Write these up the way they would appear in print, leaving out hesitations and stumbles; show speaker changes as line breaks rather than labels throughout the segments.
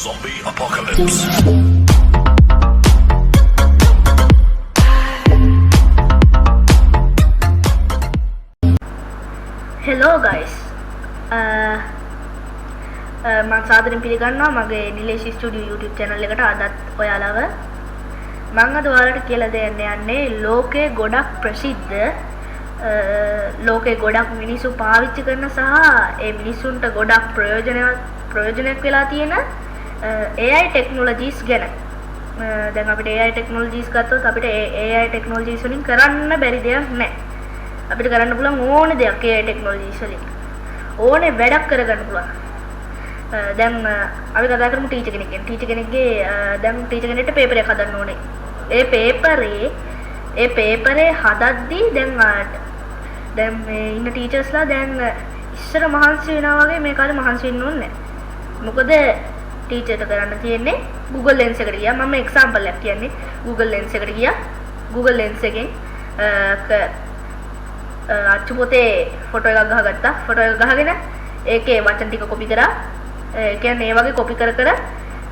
Zombie apocalypse.
Hello guys. මම සාදරයෙන් පිළිගන්නවා මගේ නිලේෂ් ස්ටුඩියෝ YouTube channel එකට අදත් ඔයාලව මම අද ඔයාලට කියලා දෙන්න යන්නේ ලෝකේ ගොඩක් ප්‍රසිද්ධ ලෝකේ ගොඩක් මිනිස්සු පාවිච්චි කරන සහ ඒ මිනිස්සුන්ට ගොඩක් ප්‍රයෝජනයක් වෙලා තියෙන AI technologies ගැන. දැන් අපිට AI technologies ගත්තොත් අපිට AI technologies වලින් කරන්න බැරි දෙයක් නැහැ. අපිට කරන්න පුළුවන් ඕනේ දෙයක් AI technologies වලින්. ඕනේ වැඩක් කරගන්න පුළුවන්. දැන් අපි කතා කරමු ටීචර් කෙනෙක් ගැන. ටීචර් කෙනෙක්ගේ දැන් ටීචර් කෙනෙක්ට පේපර් එකක් හදන්න ඕනේ. ඒ පේපරේ හදද්දී දැන් මේ ඉන්න ටීචර්ස්ලා දැන් ඉස්සර මහන්සි වෙනවා වගේ මේ කාලේ මහන්සි වෙන්න ඕනේ නැහැ. මොකද ටීචර්ට කරන්න තියෙන්නේ Google Lens එකට ගියා. මම එක්සැම්පල් එකක් කියන්නේ. Google Lens එකට ගියා. Google Lens එකෙන් අච්චු පොතේ ෆොටෝ එකක් ගහගත්තා. ෆොටෝ එක ගහගෙන ඒකේ වචන ටික කොපි කරා. ඒ කියන්නේ ඒ වගේ කොපි කර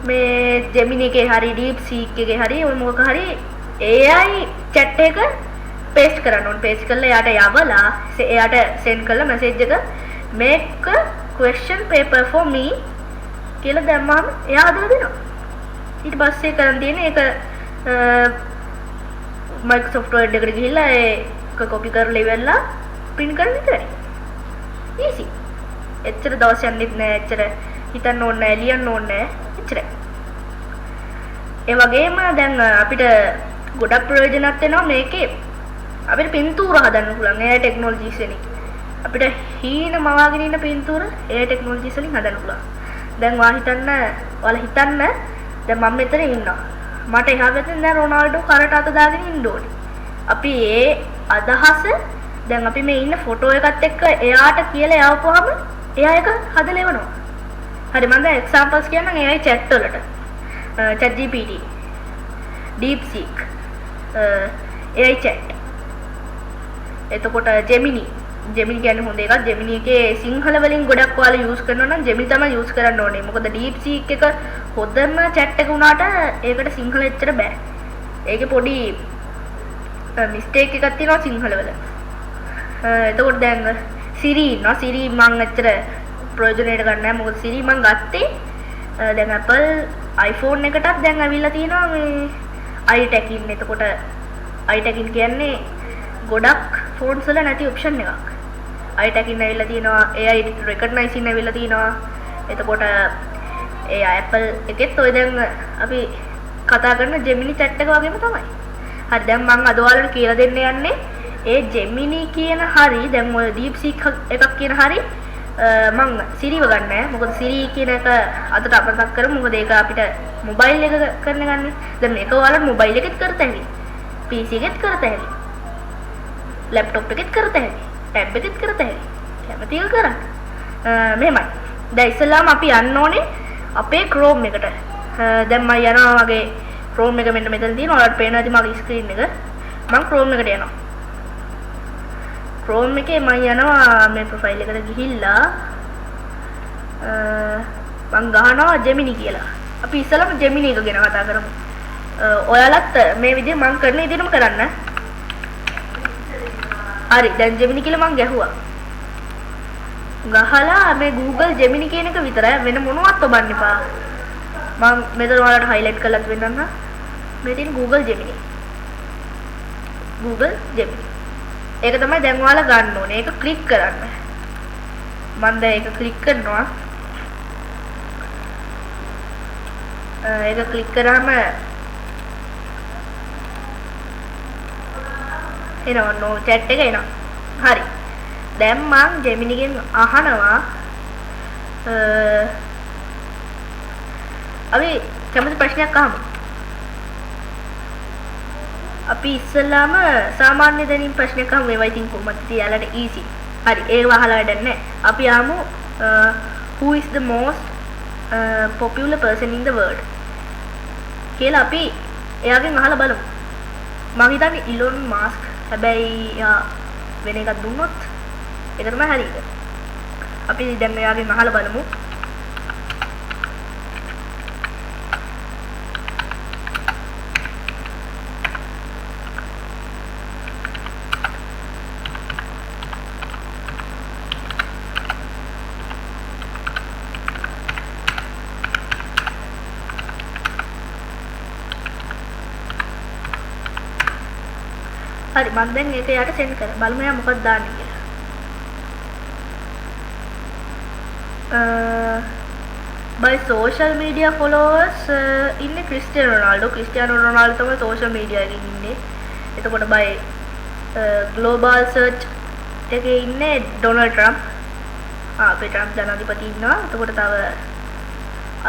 මේ Gemini එකේ හරි DeepSeek එකේ හරි ඔය මොකක හරි AI chat එක paste කරන්න ඕන. paste කරලා එයාට යවලා එයාට send කරලා message එක make a question paper for me කියලා දැම්මම එයා හදලා දෙනවා. ඊට පස්සේ කරන් තියෙන්නේ ඒක Microsoft Word එකට ගිහිල්ලා ඒක copy කරලා ඉවරලා print කරන්න විතරයි. easy. එච්චර දවස් යන්නෙත් නෑ. එච්චර හිතන්න ඕනේ නෑ, ලියන්න ඕනේ නෑ. එච්චරයි. ඒ වගේම දැන් අපිට ගොඩක් ප්‍රයෝජනක් වෙනවා මේකේ. අපිට පින්තූර හදන්න පුළුවන් AI technologies වලින්. අපිට හීන මවාගෙන ඉන්න පින්තූර AI technologies වලින් හදන්න පුළුවන්. දැන් ඔයාලා හිතන්න දැන් මම මෙතන ඉන්නවා. මට එහා පැත්තෙන් දැන් රොනාල්ඩෝ කරට අත දාගෙන ඉන්න ඕනේ. අපි ඒ අදහස දැන් අපි මේ ඉන්න ෆොටෝ එකත් එක්ක එයාට කියලා යවපුවාම එයා එක හදලා එවනවා. හරි මම දැන් එක්සැම්පල්ස් කියන්නම් AI chat වලට. ChatGPT, DeepSeek, AI chat. එතකොට Gemini කියන්නේ හොඳ එකක්. Gemini එකේ සිංහල වලින් ගොඩක් ඔයාලා use කරනවා නම් Gemini තමයි use කරන්න ඕනේ. මොකද DeepSeek එක හොඳම chat එක වුණාට ඒකට සිංහල එච්චර බෑ. ඒකේ පොඩි mistake එකක් තියෙනවා සිංහල වල. එතකොට දැන් Siri ඉන්නවා. Siri මම ඇත්තට ප්‍රයෝජනෙට ගන්න නැහැ. මොකද Siri මම ගත්තේ දැන් Apple iPhone එකටත් දැන් අවිල්ලා තියෙනවා මේ eye tracking. එතකොට eye tracking කියන්නේ ගොඩක් phones වල නැති option එකක්. eye tracking ඇවිල්ලා තියෙනවා. AI recognition ඇවිල්ලා තියෙනවා. එතකොට ඒ Apple එකෙත් ඔය දැන් අපි කතා කරන Gemini chat එක වගේම තමයි. හරි දැන් මම අද ඔයාලට කියලා දෙන්න යන්නේ ඒ Gemini කියන හරි දැන් ඔය DeepSeek එකක් කියන හරි මම Siri ව ගන්න නැහැ. මොකද Siri කියන එක අදට අපතක් කරමු. මොකද ඒක අපිට මොබයිල් එක කරන්න ගන්න. දැන් මේක ඔයාලට මොබයිල් එකෙත් කරත හැකි. PC එකෙත් කරත හැකි. ලැප්ටොප් එකෙත් කරත හැකි. ටැබ් එකෙත් කරත හැකි. කැමති එක කරන්න. මෙහෙමයි. දැන් ඉස්සෙල්ලාම අපි යන්න ඕනේ අපේ Chrome එකට. දැන් මම යනවා මගේ Chrome එක මෙන්න මෙතන තියෙනවා. ඔයාලට පේනවා ඇති මගේ screen එක. මම Chrome එකට යනවා. Chrome එකේ මම යනවා මේ profile එකට ගිහිල්ලා මම ගහනවා Gemini කියලා. අපි ඉස්සෙල්ලාම Gemini එක ගැන කතා කරමු. ඔයාලත් මේ විදිහ මම කරන විදිහටම කරන්න. හරි දැන් Gemini කියලා මම ගැහුවා. ගහලා මේ Google Gemini කියන එක විතරයි වෙන මොනවත් ඔබන්න එපා. මම මෙතන ඔයාලට highlight කරලා දෙන්නම්. මේ තියෙන Google Gemini. Google Gemini. ඒක තමයි දැන් ඔයාලා ගන්න ඕනේ. ඒක ක්ලික් කරන්න. මම දැන් ඒක ක්ලික් කරනවා. ඒක ක්ලික් කරාම එනවා නෝ chat එක එනවා. හරි. දැන් මම Gemini ගෙන් අහනවා අපි කැමති ප්‍රශ්නයක් අහමු. අපි ඉස්සෙල්ලාම සාමාන්‍ය දැනීම් ප්‍රශ්නයක් අහමු. ඒවා ඉතින් කොහොමද තියාලට easy. හරි ඒක අහලා වැඩක් නැහැ. අපි අහමු who is the most popular person in the world කියලා අපි එයාගෙන් අහලා බලමු. මම හිතන්නේ Elon Musk. හැබැයි වෙන එකක් දුන්නොත් ඒක තමයි හරියට. අපි දැන් එයාගෙන් අහලා බලමු. හරි මම දැන් ඒක යාට සෙන්ඩ් කරා. බලමු එයා මොකක්ද දාන්නේ කියලා. by social media followers ඉන්නේ ක්‍රිස්ටියානෝ රොනාල්ඩෝ. ක්‍රිස්ටියානෝ රොනාල්ඩෝ තමයි social media එකකින් ඉන්නේ. එතකොට by global search එකේ ඉන්නේ ඩොනල්ඩ් ට්‍රම්ප්. අපේ ට්‍රම්ප් ජනාධිපති ඉන්නවා. එතකොට තව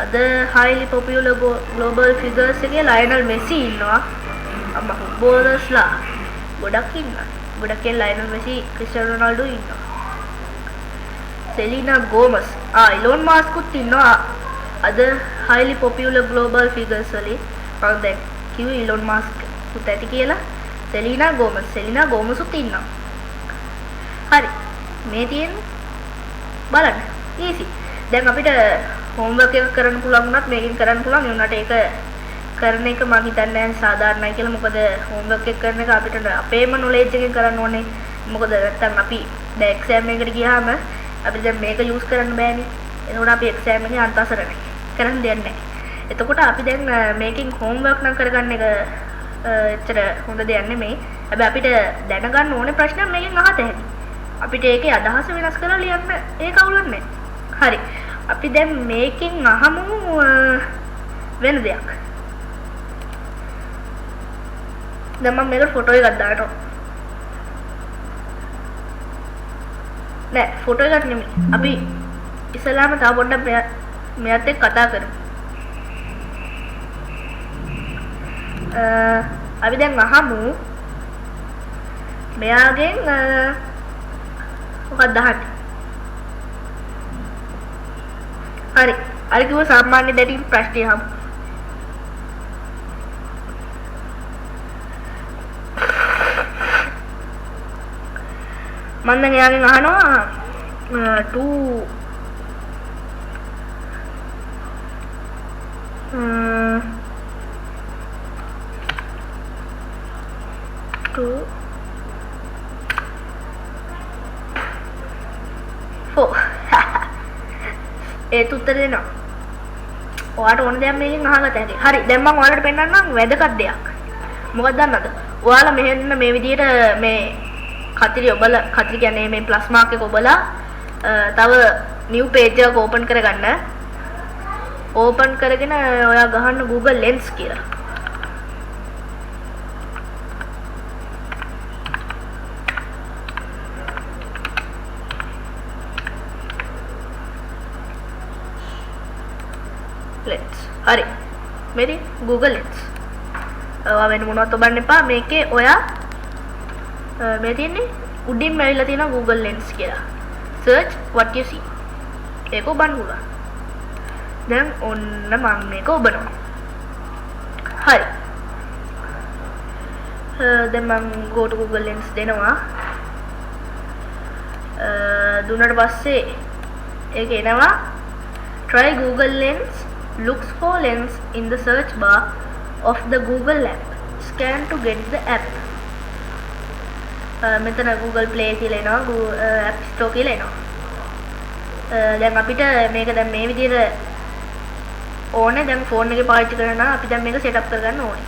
other highly popular global figures එකේ ලයනල් මෙසි ඉන්නවා. අම්මා ෆුට්බෝලර්ස්ලා ගොඩක් ඉන්නවා. ගොඩක් ලයනල් මෙසි, ක්‍රිස්ටියානෝ රොනාල්ඩෝ ඉන්නවා. සෙලිනා ගෝමස්, ඉලෝන් මස්කුත් ඉන්නවා. other highly popular global figures වලින් මම දැන් කිව්වේ ඉලෝන් මස්ක් උත් ඇති කියලා. සෙලිනා ගෝමස් උත් ඉන්නවා. හරි මේ තියෙන්නේ බලන්න easy. දැන් අපිට homework එක කරන්න පුළුවන් වුණත් මේකෙන් කරන්න පුළුවන්. ඒ වුණාට ඒක කරන එක මම හිතන්නේ සාධාරණයි කියලා. මොකද homework එක කරන එක අපිට අපේම knowledge එකෙන් කරන්න ඕනේ. මොකද නැත්තම් අපි දැන් exam එකකට ගියාම අපිට දැන් මේක use කරන්න බෑනේ. එතකොට අපි exam එකේ අන්තසරණයි. කරන්න දෙයක් නැහැ. එතකොට අපි දැන් මේකෙන් homework නම් කරගන්න එක එච්චර හොඳ දෙයක් නෙමෙයි. හැබැයි අපිට දැනගන්න ඕනේ ප්‍රශ්න මේකෙන් අහත හැකි. අපිට ඒකේ අදහස වෙනස් කරලා ලියන්න ඒක අවුලක් නැහැ. හරි. අපි දැන් මේකෙන් අහමු වෙන දෙයක්. දැන් මම මේකට ෆොටෝ එකක් දානවා. නෑ ෆොටෝ එකක් නෙමෙයි. අපි ඉස්සලාම තව පොඩ්ඩක් මෙයාත් එක්ක කතා කරමු. අපි දැන් අහමු මෙයාගෙන් මොකක්ද අහන්නේ? හරි. අර කිව්ව සාමාන්‍ය දෙටින් ප්‍රශ්න අහමු. මම දැන් එයාගෙන් අහනවා ඒත් උත්තර දෙනවා. ඔයාට ඕන දෙයක් මේකෙන් අහගත හැකියි. හරි. දැන් මම ඔයාලට පෙන්නන්නම් වැදගත් දෙයක්. මොකක්ද දන්නවද? ඔයාලා මෙහෙන්න මේ විදිහට මේ කතිරි කියන්නේ මේ ප්ලස් මාක් එක ඔබලා තව new page එකක් open කරගන්න. open කරගෙන ඔයා ගහන්න Google Lens කියලා. Lens. හරි. මේක Google Lens. ඔයා වෙන මොනවත් ඔබන්න එපා. මේකේ ඔයා මේ තියෙන්නේ උඩින්ම ඇවිල්ලා තියෙනවා Google Lens කියලා. search what you see. ඒක ඔබන්න පුළුවන්. දැන් ඔන්න මම මේක ඔබනවා. හරි. දැන් මම go to Google Lens දෙනවා. දුන්නට පස්සේ ඒක එනවා try Google Lens looks for lens in the search bar of the Google app. Scan to get the app. මෙතන Google Play කියලා එනවා, Google App Store කියලා එනවා. දැන් අපිට මේක දැන් මේ විදිහට ඕනේ. දැන් ෆෝන් එකේ පාවිච්චි කරනවා අපි දැන් මේක සෙටප් කරගන්න ඕනේ.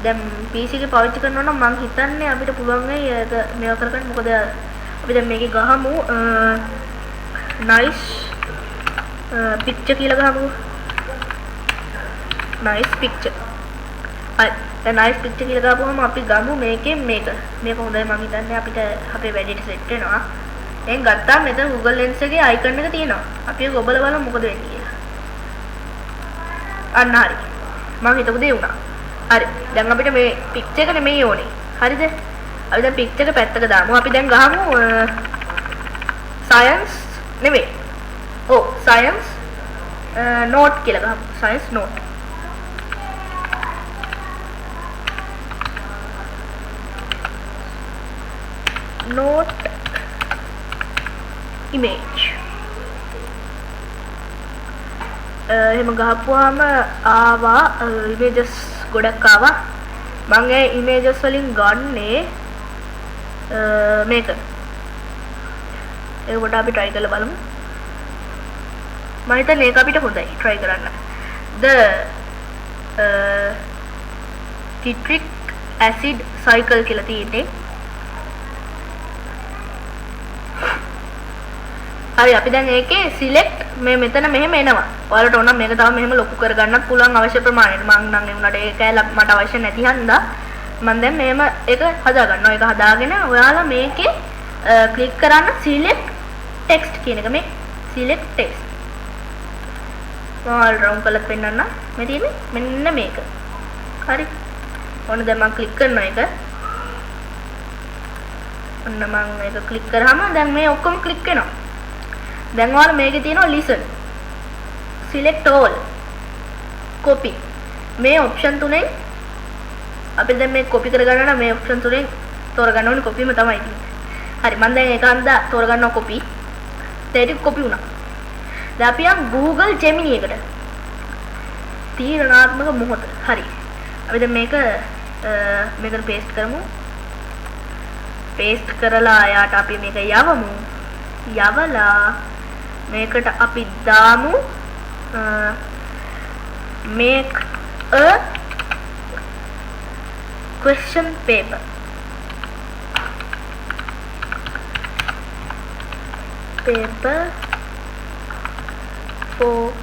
දැන් PC එකේ පාවිච්චි කරනවා නම් මම හිතන්නේ අපිට පුළුවන් වෙයි ඒක මේක කරගන්න. මොකද අපි දැන් මේකේ ගහමු nice picture කියලා ගහමු. nice picture. හරි. දැන් nice picture කියලා දාපුවම අපි ගමු මේකෙන් මේක හොඳයි මම හිතන්නේ අපිට අපේ වැඩේට සෙට් වෙනවා. දැන් ගත්තාම මෙතන Google Lens එකේ icon එක තියෙනවා. අපි ඒක ඔබලා බලමු මොකද වෙන්නේ කියලා. අන්න හරි. මම හිතපු දේ වුණා. හරි. දැන් අපිට මේ picture එක නෙමෙයි ඕනේ. හරිද? අපි දැන් picture එක පැත්තක දාමු. අපි දැන් ගහමු science නෙමෙයි. science note කියලා ගහමු. science note. note image. එහෙම ගහපුවාම ආවා images ගොඩක් ආවා. මම ඒ images වලින් ගන්නේ මේක. ඒකට අපි try කරලා බලමු. මම හිතන්නේ ඒක අපිට හොඳයි try කරන්න. the Citric acid cycle කියලා තියෙන්නේ. හරි අපි දැන් ඒකේ select මේ මෙතන මෙහෙම එනවා. ඔයාලට ඕන නම් මේක තව මෙහෙම ලොකු කරගන්නත් පුළුවන් අවශ්‍ය ප්‍රමාණයට. මම නම් ඒ උනාට ඒක මට අවශ්‍ය නැති හන්දා මම දැන් මෙහෙම ඒක හදා ගන්නවා. ඒක හදාගෙන ඔයාලා මේකේ ක්ලික් කරන්න select text කියන එක. මේ select text ඔයාලා රවුන්ඩ් කරලා පෙන්නන්න. මේ තියෙන්නේ මෙන්න මේක. හරි. ඔන්න දැන් මම ක්ලික් කරනවා ඒක. ඔන්න මම ඒක ක්ලික් කරාම දැන් මේ ඔක්කොම ක්ලික් වෙනවා. දැන් ඔයාලා මේකේ තියෙනවා listen, select all, copy. මේ ඔප්ෂන් තුනෙන් අපි දැන් මේ copy කරගන්න නම් මේ ඔප්ෂන් තුනෙන් තෝරගන්න ඕනේ copy ම තමයි තියෙන්නේ. හරි මම දැන් ඒක අන්දා තෝරගන්නවා copy. දැන් ඒක copy වුණා. දැන් අපි යන් Google Gemini එකට. තීරණාත්මක මොහොත. හරි. අපි දැන් මේක මේකට paste කරමු. paste කරලා යාට අපි මේක යවමු. යවලා මේකට අපි දාමු make a question paper. Paper for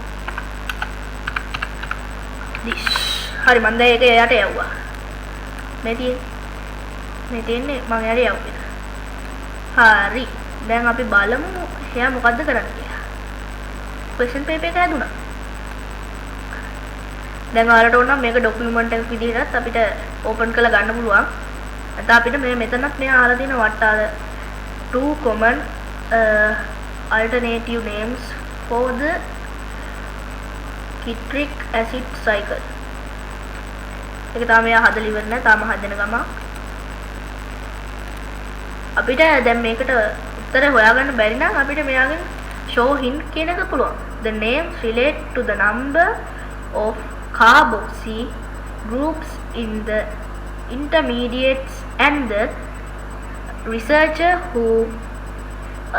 this. හරි මම දැන් ඒක එයාට යවුවා. මේ තියෙන්නේ මම එයාට යවුවා. හරි. දැන් අපි බලමු එයා මොකද්ද කරන්නේ කියලා. question paper එක හැදුනා. දැන් ඔයාලට ඕන නම් මේක document එකක් විදිහටත් අපිට open කරලා ගන්න පුළුවන්. නැත්නම් අපිට මේ මෙතනත් මෙයා අහලා තියෙන what are the two common alternative names for the citric acid cycle. ඒක තාම එයා හදලා ඉවර නැහැ. තාම හදන ගම අපිට දැන් මේකට උත්තර හොයාගන්න බැරි නම් අපිට මෙයාගෙන් show hint කියන එක පුළුවන්. The names relate to the number of carboxy groups in the intermediates and the researcher who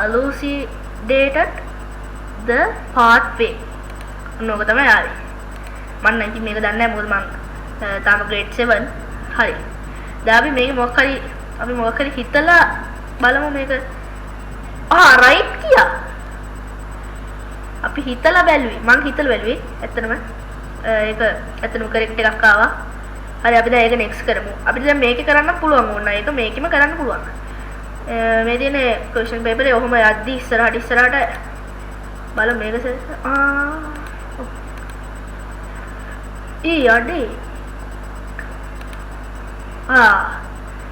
elucidated the pathway. නෝක තමයි ආවේ. මම නම් ඉතින් මේක දන්නේ නැහැ මොකද මම තාම grade 7. හරි. දැන් අපි මේක මොකක් හරි හිතලා බලමු මේක. right කියා. අපි හිතලා බැලුවේ. මම හිතලා බැලුවේ. ඇත්තටම ඒක ඇත්තටම correct එකක් ආවා. හරි අපි දැන් ඒක next කරමු. අපිට දැන් මේකේ කරන්න පුළුවන් ඕන. ඒක මේකෙම කරන්න පුළුවන්. මේ තියෙන question paper එක ඔහොම යද්දි ඉස්සරහට බලමු මේක යඩේ.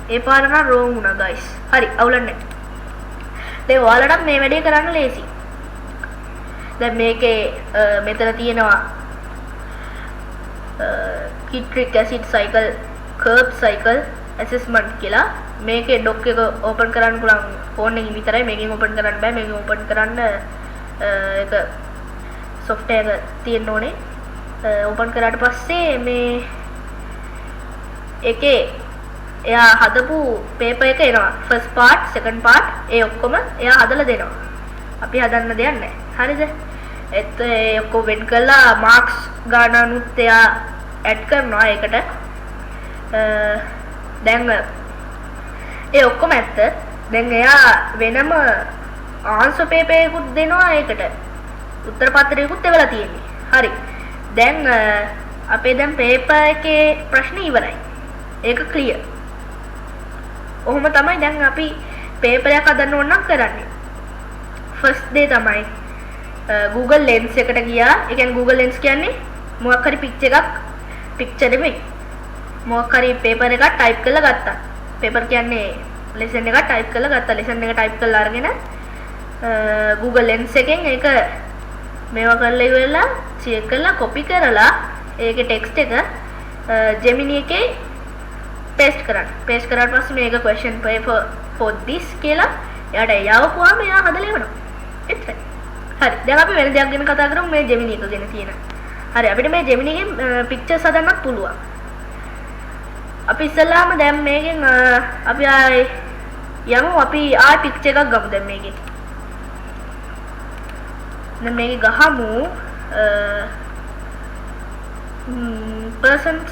ඒ පාර නම් wrong වුණා guys. හරි අවුලක් නැහැ. දැන් ඔයාලට මේ වැඩේ කරන්න ලේසි. දැන් මේකේ මෙතන තියෙනවා citric acid cycle curve cycle assessment කියලා. මේකේ doc එක open කරන්න පුළුවන් phone එකකින් විතරයි. මේකෙන් open කරන්න බෑ. මේකෙන් open කරන්න ඒක software එක තියෙන්න ඕනේ. open කරාට පස්සේ මේ එකේ එයා හදපු paper එක එනවා. first part, second part ඒ ඔක්කොම එයා හදලා දෙනවා. අපි හදන්න දෙයක් නැහැ. හරිද? ඒ ඔක්කොම වෙන් කරලා marks ගන්නනුත් එයා add කරනවා ඒකට. දැන් ඒ ඔක්කොම ඇත්ත. දැන් එයා වෙනම answer paper එකකුත් දෙනවා ඒකට. උත්තර පත්‍රයකුත් එවලා තියෙන්නේ. හරි. දැන් අපේ දැන් paper එකේ ප්‍රශ්න ඉවරයි. ඒක clear. ඔහොම තමයි දැන් අපි paper එකක් හදන්න ඕන නම් කරන්නේ. first day තමයි Google Lens එකට ගියා. ඒ කියන්නේ Google Lens කියන්නේ මොකක් හරි picture නෙමෙයි. මොකක් හරි paper එකක් type කරලා ගත්තා. paper කියන්නේ lesson එකක් type කරලා ගත්තා. lesson එක type කරලා අරගෙන Google Lens එකෙන් ඒක මේවා කරලා ඉවරලා check කරලා copy කරලා ඒකේ text එක Gemini එකේ paste කරන්න. paste කරාට පස්සේ මේක question paper for this කියලා එයාට යවපුවාම එයා හදලා එවනවා. එච්චරයි. හරි. දැන් අපි වෙන දෙයක් ගැන කතා කරමු මේ Gemini එක ගැන තියෙන. හරි අපිට මේ Gemini එකෙන් pictures හදන්නත් පුළුවන්. අපි ඉස්සෙල්ලාම දැන් මේකෙන් අපි යමු අපි picture එකක් ගමු දැන් මේකේ. දැන් මේක ගහමු persons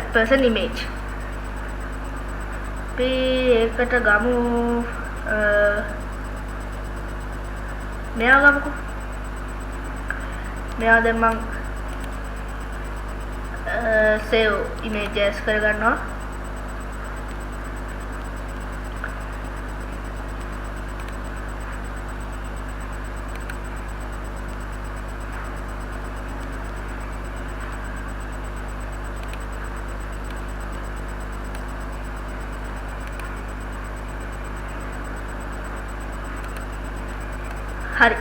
at person image අපි ඒකට ගමු මෙයා ගමුකෝ මෙයා දැන් මම save images කරගන්නවා හරි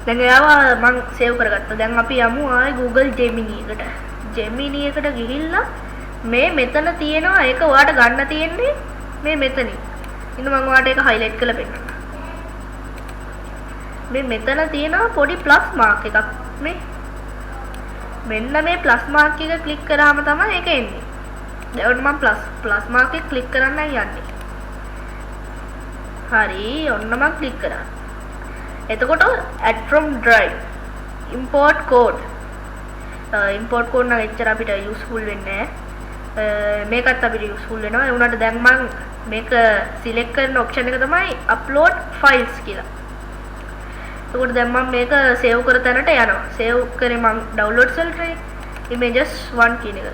දැන් එයාව මම සේව් කරගත්තා දැන් අපි යමු ආයි Google Gemini එකට Gemini එකට ගිහිල්ලා මේ මෙතන තියෙනවා ඒක ඔයාලට ගන්න තියෙන්නේ මේ මෙතනින් ඉන්න මම ඔයාලට ඒක highlight කරලා පෙන්නන්නම් මේ මෙතන තියෙනවා පොඩි plus mark එකක් මේ මෙන්න මේ plus mark එක ක්ලික් කරාම තමයි ඒක එන්නේ දැන් මම plus mark එක ක්ලික් කරන්න යන්නේ හරි ඔන්න මම ක්ලික් කරා එතකොට add from drive import code import code නම් එච්චර අපිට useful වෙන්නේ නැහැ මේකත් අපිට useful වෙනවා ඒ වුණාට දැන් මම මේක select කරන option එක තමයි upload files කියලා එතකොට දැන් මම මේක save කර තැනට යනවා save කරේ මම downloads වලට images 1 කියන එක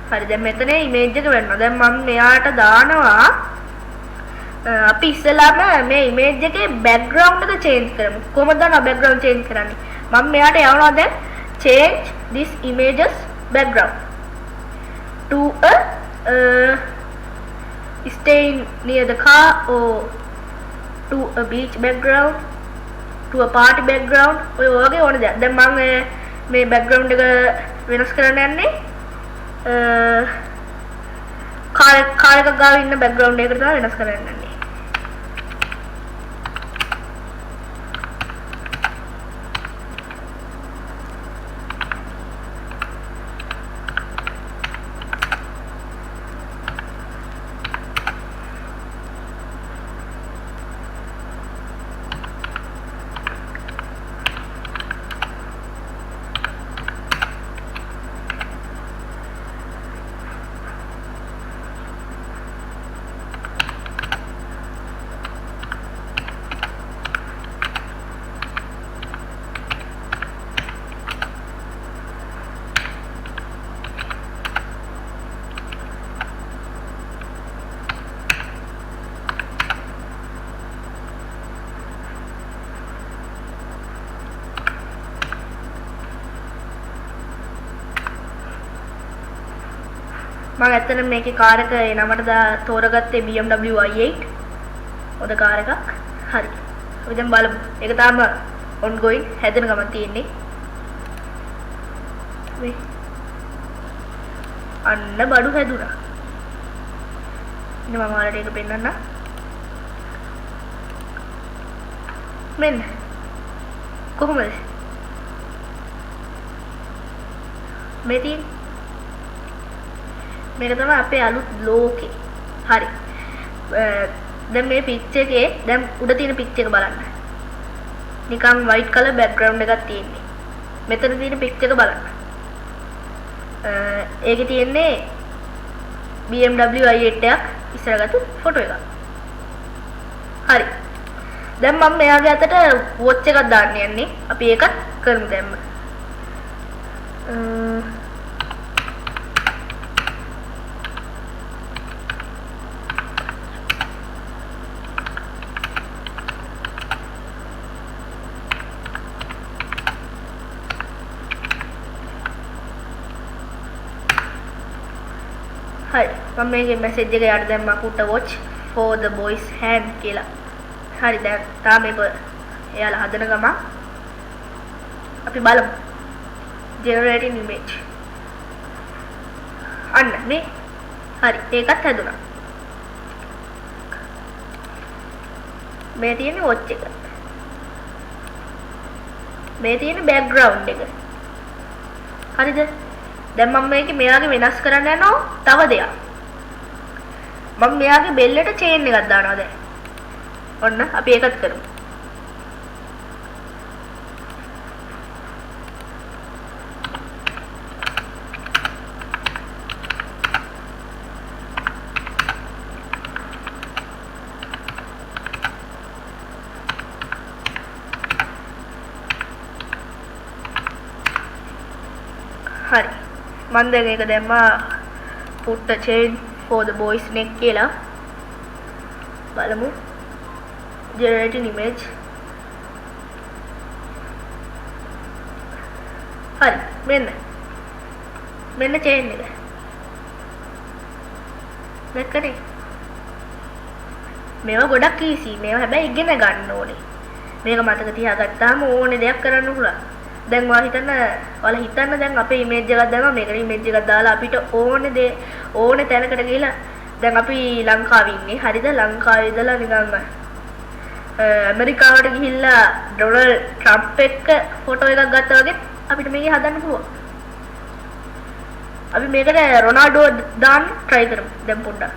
හරි දැන් මෙතන image එක වෙනවා දැන් මම මෙයාට දානවා අපි ඉස්සෙල්ලාම මේ image එකේ background එක change කරමු. කොහොමද දානවා background change කරන්නේ? මම මෙයාට යවනවා දැන් change this images background to a stay near the car or to a beach background to a party background ඔය වගේ ඕන දෙයක්. දැන් මම මේ background එක වෙනස් කරන්න යන්නේ කාර් එකක් ගාව ඉන්න background එකකට තමයි වෙනස් කරන්න යන්නේ. මම ඇත්තටම මේකේ කාර් එක ඒ නමට තෝරගත්තේ BMW i8 ඔද කාර් එකක් හරි අපි දැන් බලමු ඒක තාම ongoing හැදෙන ගමන් තියෙන්නේ මේ අන්න බඩු හැදුනා ඉතින් මම ඔයාලට ඒක පෙන්නන්න මෙන්න කොහොමද මේ තියෙන්නේ මේක තමයි අපේ අලුත් ලෝකේ. හරි. දැන් මේ පික්චර් එකේ දැන් උඩ තියෙන පික්චර් එක බලන්න. නිකන් white color background එකක් තියෙන්නේ. මෙතන තියෙන පික්චර් එක බලන්න. ඒකේ තියෙන්නේ BMW i8 එකක් ඉස්සරහට ෆොටෝ එකක්. හරි. දැන් මම මෙයාගේ අතට watch එකක් දාන්න යන්නේ. අපි ඒකත් කරමු දැන්ම. හරි මම මේකේ මැසේජ් එක යට දැම්මා put a watch for the boys hand කියලා. හරි දැන් තාම මේක එයාලා හදන ගම අපි බලමු generating image. අන්න මේ හරි ඒකත් හැදුනා. මේ තියෙන්නේ watch එක. මේ තියෙන්නේ background එක. හරිද? දැන් මම මේකේ මෙයාගේ වෙනස් කරන්න යනවා තව දෙයක්. මම මෙයාගේ බෙල්ලට චේන් එකක් දානවා දැන්. ඔන්න අපි ඒකත් කරමු. මම දැන් ඒක දැම්මා put a chain for the boys neck කියලා. බලමු. generating image. හරි මෙන්න chain එක. දැක්කනේ? මේවා ගොඩක් easy. මේවා හැබැයි ඉගෙන ගන්න ඕනේ. මේක මතක තියාගත්තාම ඕනේ දෙයක් කරන්න පුළුවන්. දැන් ඔයාලා හිතන්න දැන් අපේ ඉමේජ් එකක් දානවා මේකට ඉමේජ් එකක් දාලා අපිට ඕනේ තැනකට ගිහලා දැන් අපි ලංකාවේ ඉන්නේ හරිද ලංකාවේ ඉඳලා නිකන් ඇමරිකාවට ගිහිල්ලා ඩොනල්ඩ් ට්‍රම්ප් එක්ක ෆොටෝ එකක් ගත්තා වගේ අපිට මේක හදන්න පුළුවන්. අපි මේකට රොනාල්ඩෝ දාන්න try කරමු දැන් පොඩ්ඩක්.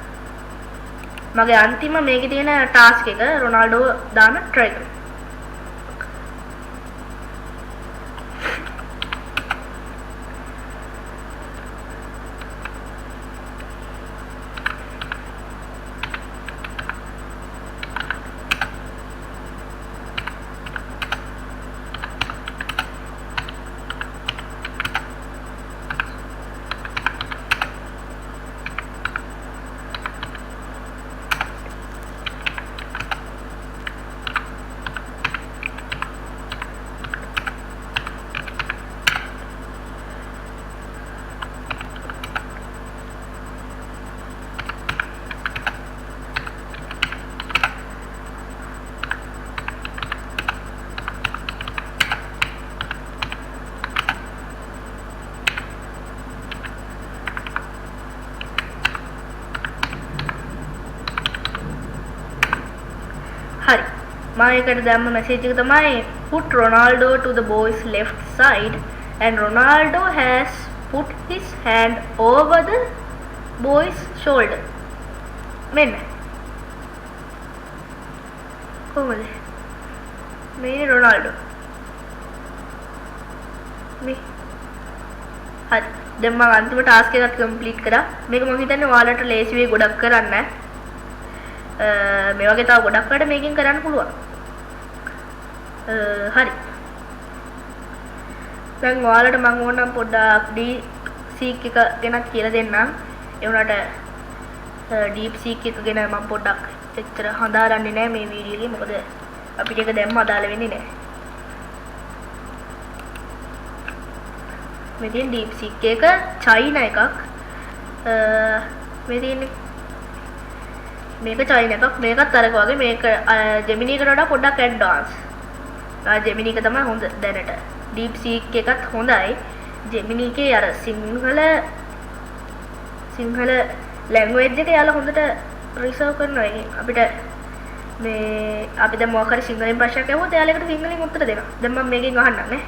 මගේ අන්තිම මේකේ තියෙන ටාස්ක් එක රොනාල්ඩෝ දාන්න try කරමු. හරි මම ඒකට දැම්ම මැසේජ් එක තමයි put Ronaldo to the boys left side and Ronaldo has put his hand over the boys shoulder මෙන්න කොහොමද මේ රොනාල්ඩෝ මේ හරි දැන් මම අන්තිම ටාස්ක් එකත් කම්ප්ලීට් කරා මේක මම හිතන්නේ ඔයාලට ලේසි වෙයි ගොඩක් කරන්න මේ වගේ තව ගොඩක් වැඩ මේකෙන් කරන්න පුළුවන්. හරි. දැන් ඔයාලට මම ඕනම් පොඩ්ඩක් DeepSeek එක ගැන කියලා දෙන්නම්. ඒ වුණාට DeepSeek එක ගැන මම පොඩ්ඩක් එච්චර හදාරන්නේ නැහැ මේ වීඩියෝ එකේ. මොකද අපිට ඒක දැම්ම අදාළ වෙන්නේ නැහැ. මේ තියෙන DeepSeek එක චයිනා එකක්. මේ තියෙන්නේ මේක චයිනා එකක් මේකත් අරක වගේ මේක ජෙමිනි එකට වඩා පොඩ්ඩක් ඇඩ්වාන්ස්. ජෙමිනි එක තමයි හොඳ දැනට. DeepSeek එකත් හොඳයි. ජෙමිනි එකේ අර සිංහල ලැන්ග්වේජ් එක යාලා හොඳට රිසර්ව් කරනවා. අපිට මේ අපි දැන් මොකක් හරි සිංහලෙන් ප්‍රශ්නයක් අහුවොත් එයාලා ඒකට සිංහලෙන් උත්තර දෙනවා. දැන් මම මේකෙන් අහන්නම් නේ.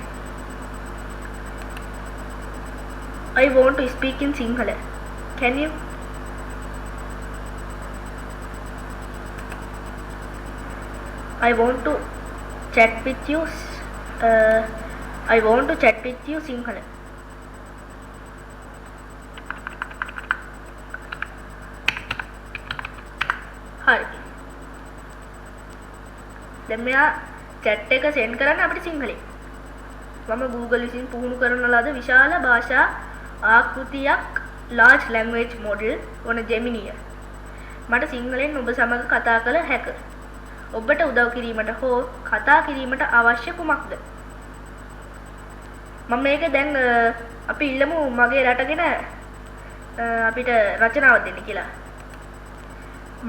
I want to speak in Sinhala. Can you? I want to chat with you. I want to chat with you Sinhala. හරි. දැන් මෙයා chat එක send කරන්න අපිට සිංහලෙන්. මම Google විසින් පුහුණු කරන ලද විශාල භාෂා ආකෘතියක් large language model වන Gemini. මට සිංහලෙන් ඔබ සමග කතා කළ හැක. ඔබට උදව් කිරීමට හෝ කතා කිරීමට අවශ්‍ය කුමක්ද? මම මේක දැන් අපි ඉල්ලමු මගේ රටගෙන අපිට රචනාවක් දෙන්න කියලා.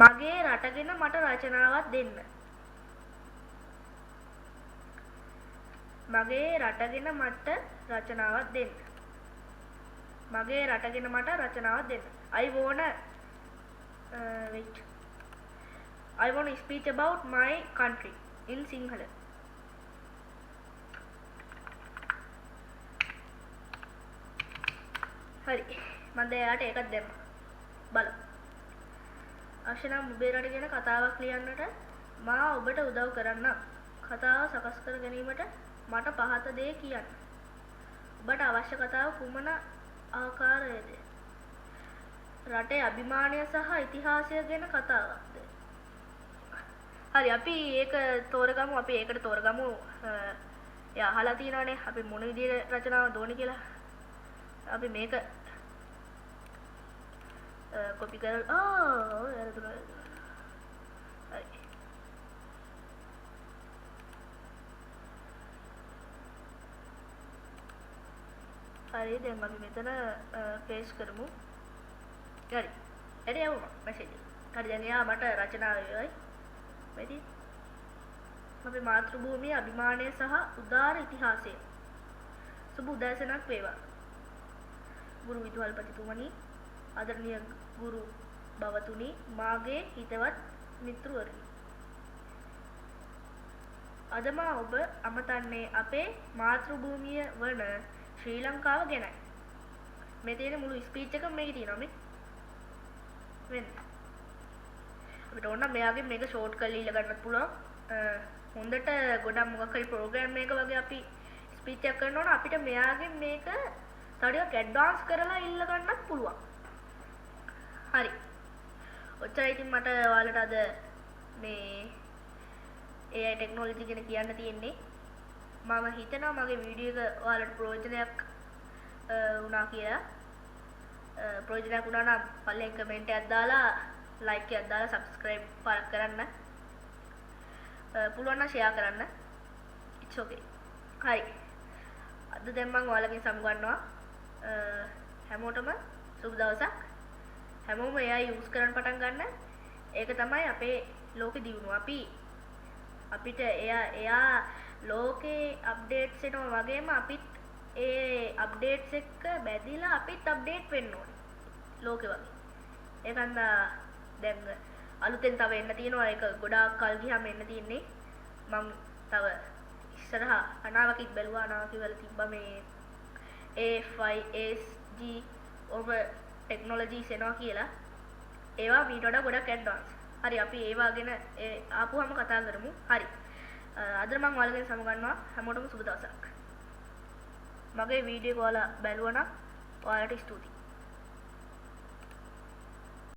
මගේ රටගෙන මට රචනාවක් දෙන්න. මගේ රටගෙන මට රචනාවක් දෙන්න. මගේ රටගෙන මට රචනාවක් දෙන්න. I wanna wait. I want to speak about my country in Sinhala. හරි මම දැන් ඒකත් දැම්මා. බලමු. අක්ෂණ ඔබේ රට ගැන කතාවක් ලියන්නට මා ඔබට උදව් කරන්නම්. කතාව සකස් කර ගැනීමට මට පහත දේ කියන්න. ඔබට අවශ්‍ය කතාව කුමන ආකාරයේද? රටේ අභිමානය සහ ඉතිහාසය ගැන කතාවක්ද? හරි අපි ඒක තෝරගමු. අපි ඒකට තෝරගමු. එයා අහලා තියෙනවානේ අපි මොන විදිහේ රචනාවක් දෝනේ කියලා. අපි මේක කොපි කරලා හරි. හරි දැන් අපි මෙතන පේස්ට් කරමු. හරි. එරේ යවුවා මැසේජ් එක. හරි දැන් එයා මට රචනාව වෙයි. වැඩි. අපේ මාතෘභූමියේ අභිමානය සහ උදාර ඉතිහාසය. සුබ උදෑසනක් වේවා. ගුරු විදුහල්පතිතුමනි, ආදරණීය ගුරු බවතුනි, මාගේ හිතවත් මිත්‍රවරුනි. අද මා ඔබ අමතන්නේ අපේ මාතෘභූමිය වන ශ්‍රී ලංකාව ගැනයි. මේ තියෙන මුළු ස්පීච් එකම මේකේ තියෙනවා මේ. වෙන්න. අපිට ඕන නම් මෙයාගෙන් මේක ෂෝට් කරලා ඉල්ල ගන්නත් පුළුවන්. හොඳට ගොඩක් මොකක් හරි ප්‍රෝග්‍රෑම් එකක වගේ අපි ස්පීච් එකක් කරනවා නම් අපිට මෙයාගෙන් මේක තව ටිකක් ඇඩ්වාන්ස් කරලා ඉල්ල ගන්නත් පුළුවන්. හරි. ඔච්චරයි ඉතින් මට ඔයාලට අද මේ AI ටෙක්නොලොජි ගැන කියන්න තියෙන්නේ. මම හිතනවා මගේ වීඩියෝ එක ඔයාලට ප්‍රයෝජනයක් වුණා කියලා. ප්‍රයෝජනයක් වුණා නම් පල්ලෙන් කමෙන්ට් එකක් දාලා ලයික් එකක් දාලා සබ්ස්ක්‍රයිබ් පාරක් කරන්න. පුළුවන් නම් ෂෙයා කරන්න. it's okay. හරි. අද දැන් මම ඔයාලගෙන් සමුගන්නවා. හැමෝටම සුබ දවසක්. හැමෝම AI යූස් කරන්න පටන් ගන්න. ඒක තමයි අපේ ලෝකෙ දියුණුව. අපිට එයා ලෝකේ අප්ඩේට්ස් එනවා වගේම අපිත් ඒ අප්ඩේට්ස් එක්ක බැඳිලා අපිත් අප්ඩේට් වෙන්න ඕනේ. ලෝකෙ වගේ. ඒකන්ද දැන් අලුතෙන් තව එන්න තියෙනවා. ඒක ගොඩාක් කල් ගියාම එන්න තියෙන්නේ. මම තව ඉස්සරහා අනාවකින් බැලුවා. අනාවකි වල තිබ්බ මේ A5SG over ටෙක්නොලොජිස් එනවා කියලා. ඒවා මීට වඩා ගොඩක් ඇඩ්වාන්ස්. හරි අපි ඒවා ගැන ආපුවම කතා කරමු. හරි. අද මම ඔයාලගෙන් සමුගන්නවා. හැමෝටම සුබ දවසක්. මගේ වීඩියෝ එක ඔයාලා බැලුවා නම් ඔයාලට ස්තුතියි.